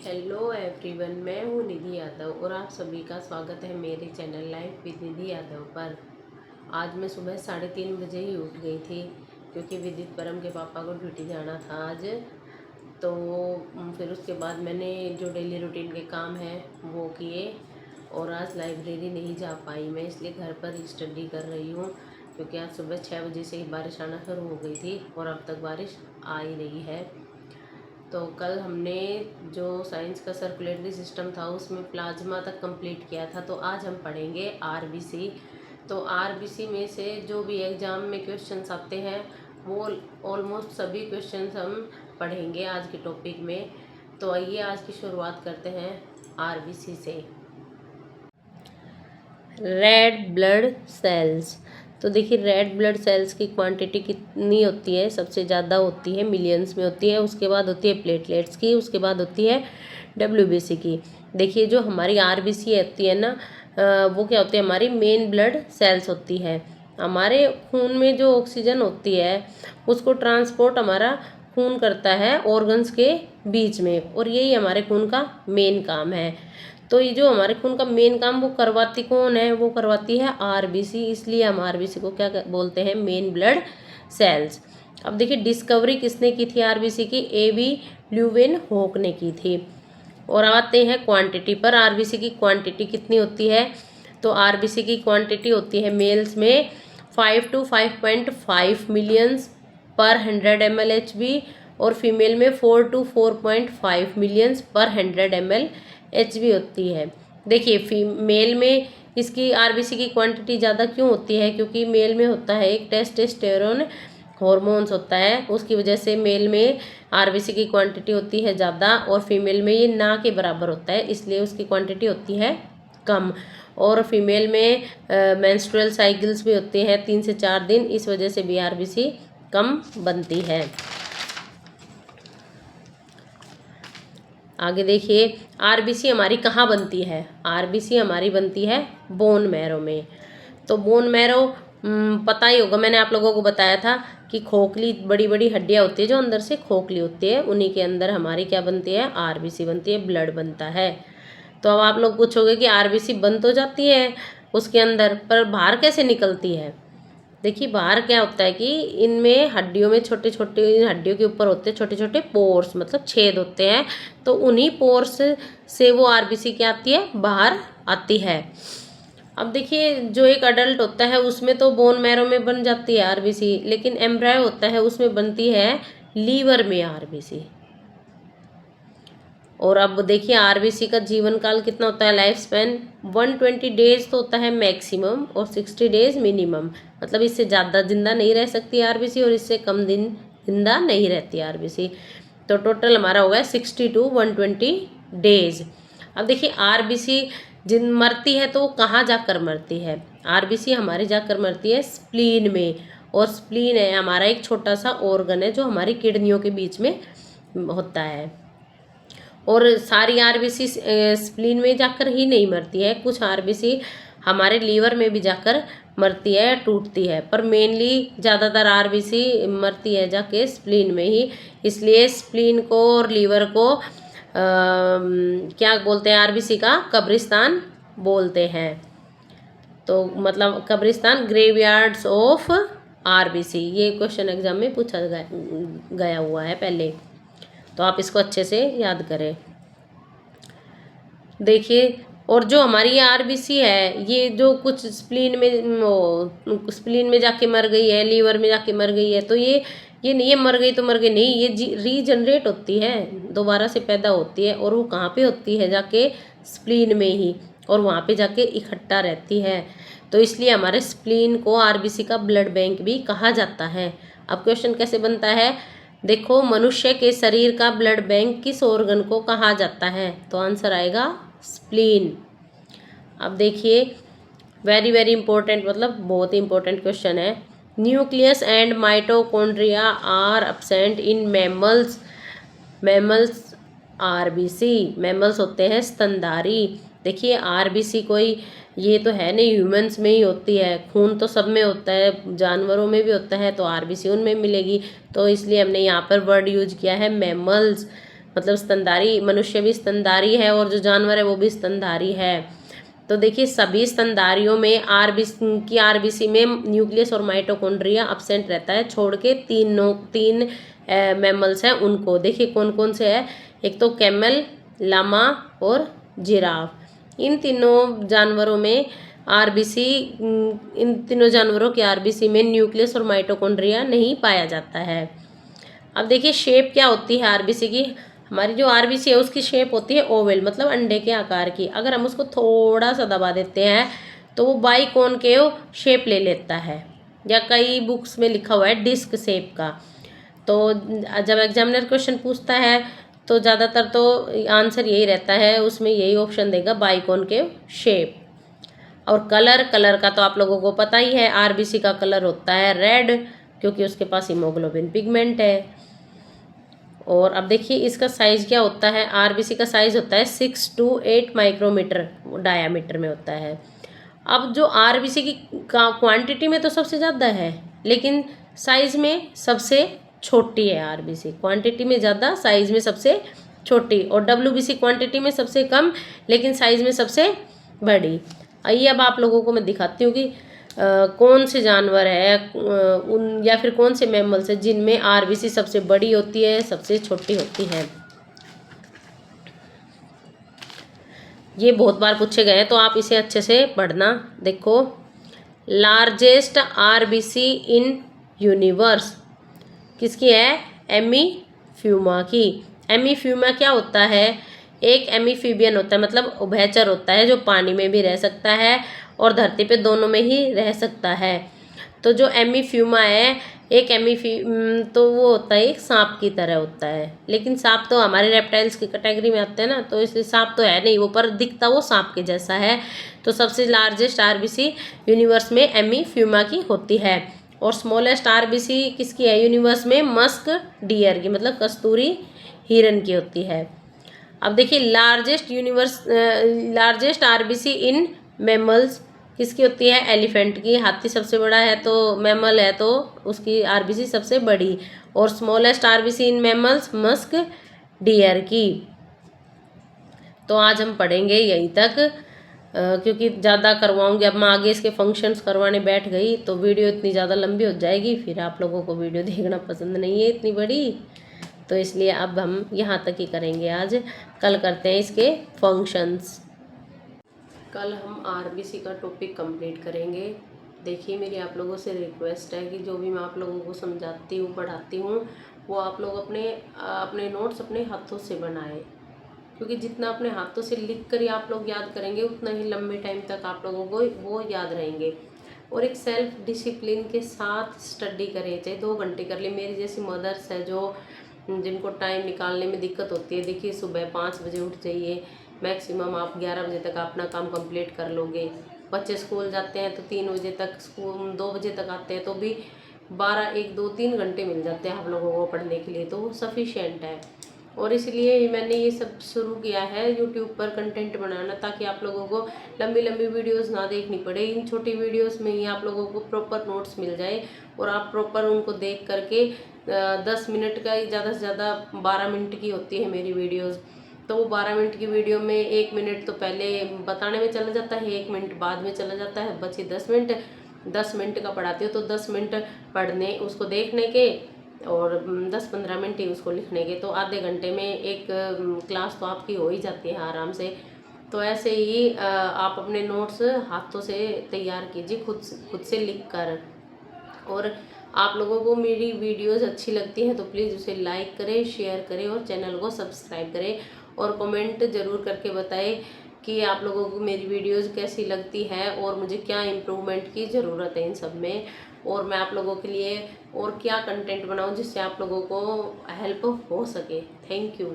Hello everyone, मैं हूँ निधि यादव और आप सभी का स्वागत है मेरे चैनल लाइफ विद निधि यादव पर। आज मैं सुबह 3:30 बजे ही उठ गई थी क्योंकि विदित परम के पापा को ड्यूटी जाना था आज। तो फिर उसके बाद मैंने जो डेली रूटीन के काम हैं वो किए और आज लाइब्रेरी नहीं जा पाई मैं, इसलिए घर पर ही स्टडी कर रही हूँ क्योंकि आज सुबह 6 बजे से ही बारिश आना शुरू हो गई थी और अब तक बारिश आ ही रही है। तो कल हमने जो साइंस का सर्कुलेटरी सिस्टम था उसमें प्लाज्मा तक कंप्लीट किया था, तो आज हम पढ़ेंगे आरबीसी। तो आरबीसी में से जो भी एग्ज़ाम में क्वेश्चंस आते हैं वो ऑलमोस्ट सभी क्वेश्चंस हम पढ़ेंगे आज के टॉपिक में। तो आइए आज की शुरुआत करते हैं आरबीसी से। Red blood cells. तो देखिए रेड ब्लड सेल्स की क्वांटिटी कितनी होती है? सबसे ज़्यादा होती है, मिलियंस में होती है। उसके बाद होती है प्लेटलेट्स की, उसके बाद होती है डब्ल्यूबीसी की। देखिए जो हमारी आरबीसी होती है ना, वो क्या होती है? हमारी मेन ब्लड सेल्स होती है। हमारे खून में जो ऑक्सीजन होती है उसको ट्रांसपोर्ट हमारा खून करता है ऑर्गन्स के बीच में, और यही हमारे खून का मेन काम है। तो ये जो हमारे खून का मेन काम वो करवाती कौन है? वो करवाती है आरबीसी, इसलिए हम आरबीसी को क्या बोलते हैं? Main blood cells. अब देखिए डिस्कवरी किसने की थी आरबीसी की? एबी ल्यूवेनहोक ने की थी। और आते हैं क्वांटिटी पर। आरबीसी की क्वांटिटी कितनी होती है? तो आरबीसी की क्वांटिटी होती है मेल्स में 5 to 5.5 मिलियंस पर 100 ml HB, और फीमेल में 4 to 4.5 मिलियंस पर 100 ml HB होती है। देखिए फीमेल में इसकी आरबीसी की क्वांटिटी ज़्यादा क्यों होती है? क्योंकि मेल में होता है एक टेस्टोस्टेरोन हॉर्मोन्स होता है, उसकी वजह से मेल में आरबीसी की क्वांटिटी होती है ज़्यादा, और फीमेल में ये ना के बराबर होता है, इसलिए उसकी क्वांटिटी होती है कम। और फीमेल में मेंस्ट्रुअल साइकिल्स भी होते हैं 3 से 4 दिन, इस वजह से भी आरबीसी कम बनती है। आगे देखिए आरबीसी हमारी कहाँ बनती है? आरबीसी हमारी बनती है बोन मैरो में। तो बोन मैरो पता ही होगा, मैंने आप लोगों को बताया था कि खोखली बड़ी बड़ी हड्डियाँ होती है जो अंदर से खोखली होती है, उन्हीं के अंदर हमारी क्या बनती है? आरबीसी बनती है, ब्लड बनता है। तो अब आप लोग पूछोगे कि आरबीसी बन तो जाती है उसके अंदर, पर बाहर कैसे निकलती है? देखिए बाहर क्या होता है कि इनमें हड्डियों में छोटे छोटे, हड्डियों के ऊपर होते हैं छोटे छोटे पोर्स, मतलब छेद होते हैं। तो उन्हीं पोर्स से वो आरबीसी क्या आती है? बाहर आती है। अब देखिए जो एक अडल्ट होता है उसमें तो बोन मैरो में बन जाती है आरबीसी, लेकिन एम्ब्रायो होता है उसमें बनती है लीवर में आरबीसी। और अब देखिए आरबीसी का जीवन काल कितना होता है? लाइफ स्पैन 120 डेज तो होता है मैक्सिमम और 60 डेज मिनिमम, मतलब इससे ज़्यादा जिंदा नहीं रह सकती आरबीसी और इससे कम दिन जिंदा नहीं रहती आरबीसी। तो टोटल हमारा हो गया 60 to 120 डेज। अब देखिए आरबीसी जिन मरती है तो वो कहाँ जाकर मरती है? आरबीसी हमारी जाकर मरती है स्प्लीन में, और स्प्लीन है हमारा एक छोटा सा ऑर्गन है जो हमारी किडनियों के बीच में होता है। और सारी आरबीसी स्प्लीन में जाकर ही नहीं मरती है, कुछ आरबीसी हमारे लीवर में भी जाकर मरती है, टूटती है, पर मेनली ज़्यादातर आरबीसी मरती है जाके स्प्लीन में ही। इसलिए स्प्लीन को और लीवर को क्या बोलते हैं? आरबीसी का कब्रिस्तान बोलते हैं। तो मतलब कब्रिस्तान, ग्रेवयार्ड्स ऑफ आरबीसी, ये क्वेश्चन एग्जाम में पूछा गया हुआ है पहले, तो आप इसको अच्छे से याद करें। देखिए और जो हमारी आरबीसी है ये जो कुछ स्प्लीन में जाके मर गई है, लीवर में जाके मर गई है, तो ये नहीं है मर गई तो मर गई, नहीं, ये रीजनरेट होती है, दोबारा से पैदा होती है। और वो कहाँ पे होती है? जाके स्प्लीन में ही, और वहाँ पे जाके इकट्ठा रहती है। तो इसलिए हमारे स्प्लीन को आरबीसी का ब्लड बैंक भी कहा जाता है। अब क्वेश्चन कैसे बनता है? देखो मनुष्य के शरीर का ब्लड बैंक किस ऑर्गन को कहा जाता है? तो आंसर आएगा स्प्लीन। अब देखिए वेरी वेरी इंपॉर्टेंट, मतलब बहुत ही इंपॉर्टेंट क्वेश्चन है। Nucleus and mitochondria are absent in mammals. Mammals RBC, mammals होते हैं स्तनधारी। देखिए आरबीसी कोई ये तो है नहीं, ह्यूमंस में ही होती है, खून तो सब में होता है, जानवरों में भी होता है, तो आरबीसी उनमें मिलेगी। तो इसलिए हमने यहाँ पर वर्ड यूज किया है मैमल्स। मतलब स्तनधारी, मनुष्य भी स्तनधारी है और जो जानवर है वो भी स्तनधारी है। तो देखिए सभी स्तनधारियों में आरबीसी में न्यूक्लियस और माइटोकॉन्ड्रिया अब्सेंट रहता है, छोड़ के तीन मैमल्स हैं उनको। देखिए कौन कौन से है, एक तो कैमल, लामा और जिराफ। इन तीनों जानवरों में आरबीसी, इन तीनों जानवरों के आरबीसी में न्यूक्लियस और माइटोकॉन्ड्रिया नहीं पाया जाता है। अब देखिए शेप क्या होती है आरबीसी की। हमारी जो आरबीसी है उसकी शेप होती है ओवल, मतलब अंडे के आकार की। अगर हम उसको थोड़ा सा दबा देते हैं तो वो बाइकॉनकेव शेप ले लेता है, या कई बुक्स में लिखा हुआ है डिस्क शेप का। तो जब एग्जामिनर क्वेश्चन पूछता है तो ज़्यादातर तो आंसर यही रहता है, उसमें यही ऑप्शन देगा बाइकॉनकेव शेप। और कलर का तो आप लोगों को पता ही है, आरबीसी का कलर होता है रेड, क्योंकि उसके पास हीमोग्लोबिन पिगमेंट है। और अब देखिए इसका साइज़ क्या होता है, आरबीसी का साइज़ होता है 6 to 8 माइक्रोमीटर डायामीटर में होता है। अब जो आरबीसी की क्वांटिटी में तो सबसे ज़्यादा है, लेकिन साइज़ में सबसे छोटी है आरबीसी। क्वांटिटी में ज़्यादा, साइज़ में सबसे छोटी। और डब्ल्यूबीसी क्वांटिटी में सबसे कम, लेकिन साइज़ में सबसे बड़ी। आइए अब आप लोगों को मैं दिखाती हूँ कि कौन से जानवर है उन या फिर कौन से मैमल्स है जिनमें आरबीसी सबसे बड़ी होती है, सबसे छोटी होती है। ये बहुत बार पूछे गए हैं तो आप इसे अच्छे से पढ़ना। देखो, लार्जेस्ट आरबीसी इन यूनिवर्स किसकी है, एमीफ्यूमा की। एमीफ्यूमा क्या होता है, एक एमीफीबियन होता है, मतलब उभयचर होता है, जो पानी में भी रह सकता है और धरती पे दोनों में ही रह सकता है। तो जो एमीफ्यूमा है, एक तो वो होता है एक सांप की तरह होता है, लेकिन सांप तो हमारे रेप्टाइल्स की कैटेगरी में आते हैं ना, तो इसलिए सांप तो है नहीं वो, पर दिखता वो सांप के जैसा है। तो सबसे लार्जेस्ट आरबीसी यूनिवर्स में एमीफ्यूमा की होती है। और स्मॉलेस्ट आरबीसी किसकी है यूनिवर्स में, मस्क डियर की, मतलब कस्तूरी हिरन की होती है। अब देखिए लार्जेस्ट आरबीसी इन मैमल्स किसकी होती है, एलिफेंट की। हाथी सबसे बड़ा है तो मैमल है, तो उसकी आरबीसी सबसे बड़ी। और smallest RBC in mammals musk deer की। तो आज हम पढ़ेंगे यहीं तक, क्योंकि ज़्यादा करवाऊंगी। अब मैं आगे इसके फंक्शंस करवाने बैठ गई तो वीडियो इतनी ज़्यादा लंबी हो जाएगी, फिर आप लोगों को वीडियो देखना पसंद नहीं है इतनी बड़ी, तो इसलिए अब हम यहाँ तक ही करेंगे आज। कल करते हैं इसके फंक्शंस। कल हम आरबीसी का टॉपिक कंप्लीट करेंगे। देखिए मेरी आप लोगों से रिक्वेस्ट है कि जो भी मैं आप लोगों को समझाती हूँ, पढ़ाती हूँ, वो आप लोग अपने अपने नोट्स अपने हाथों से बनाएं, क्योंकि जितना अपने हाथों से लिख कर ही आप लोग याद करेंगे उतना ही लंबे टाइम तक आप लोगों को वो याद रहेंगे। और एक सेल्फ डिसिप्लिन के साथ स्टडी करें, चाहे 2 घंटे कर ले। मेरी जैसी मदर्स है जो जिनको टाइम निकालने में दिक्कत होती है, देखिए सुबह 5 बजे उठ जाइए, मैक्सिमम आप 11 बजे तक अपना काम कंप्लीट कर लोगे। बच्चे स्कूल जाते हैं तो 3 बजे तक, स्कूल 2 बजे तक आते हैं तो भी 12, 1, 2, 3 घंटे मिल जाते हैं आप लोगों को पढ़ने के लिए, तो वो सफिशिएंट है। और इसलिए मैंने ये सब शुरू किया है यूट्यूब पर कंटेंट बनाना, ताकि आप लोगों को लंबी लंबी वीडियोस ना देखनी पड़े। इन छोटी वीडियोस में ही आप लोगों को प्रॉपर नोट्स मिल जाए और आप प्रॉपर उनको देख करके 10 मिनट का ही, ज़्यादा से ज़्यादा 12 मिनट की होती है मेरी वीडियोज़, तो वो 12 मिनट की वीडियो में 1 मिनट तो पहले बताने में चला जाता है, 1 मिनट बाद में चला जाता है, बचे 10 मिनट। 10 मिनट का पढ़ाती हूँ तो 10 मिनट पढ़ने उसको देखने के और 10-15 मिनट ही उसको लिखने के, तो आधे घंटे में एक क्लास तो आपकी हो ही जाती है आराम से। तो ऐसे ही आप अपने नोट्स हाथों से तैयार कीजिए, खुद से लिख कर। और आप लोगों को मेरी वीडियोस अच्छी लगती हैं तो प्लीज़ उसे लाइक करें, शेयर करें और चैनल को सब्सक्राइब करें। और कमेंट ज़रूर करके बताएं कि आप लोगों को मेरी वीडियोस कैसी लगती है और मुझे क्या इम्प्रूवमेंट की ज़रूरत है इन सब में, और मैं आप लोगों के लिए और क्या कंटेंट बनाऊं जिससे आप लोगों को हेल्प हो सके। Thank you.